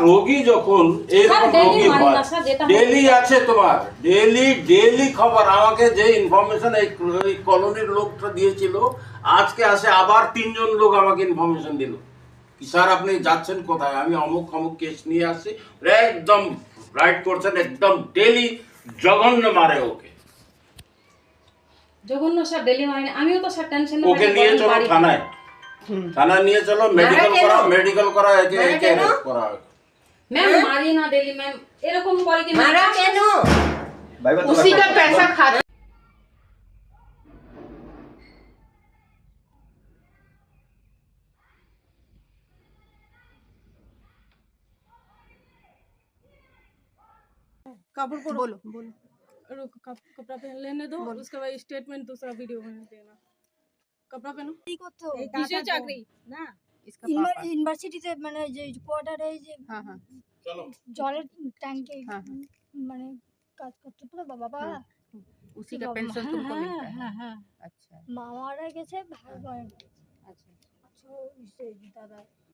রোগী যখন এরকম রোগী হয় ডেলি আছে তোমার ডেলি খবর আমাকে যে ইনফরমেশন এই কলোনির লোকটা দিয়েছিল আজকে আসে আবার 3 জন লোক আমাকে ইনফরমেশন দিল কি স্যার আপনি যাচ্ছেন কোথায় আমি অমুক অমুক কেস নিয়ে আসছি একদম রাইট করছেন একদম ডেলি জঘন্য মারে ওকে জঘন্য স্যার ডেলি মাইনে আমিও তো স্যার টেনশনে ওকে নিয়ে চলো থানায় নিয়ে চলো মেডিকেল করা একে অ্যারেস্ট করা मैम मारी ना डेली मैम এরকম করে কি मारा কেন उसी का पैसा खाता कपड़ को बोलो बोलो रुक कपड़ा पहन लेने दो उसके बाद स्टेटमेंट दूसरा वीडियो बना देना कपड़ा पहनो किसे चाकरी ना इसका पापा ইউনিভার্সিটিতে মানে যে কোয়ার্টারে যে हाँ हाँ চলো জলের ট্যাঙ্কে हाँ हाँ মানে কাজ করতে তো বাবা उसी का पेंशन तुमको मिलता है हाँ अच्छा মামারা গেছে ভাই বোন अच्छा দাদা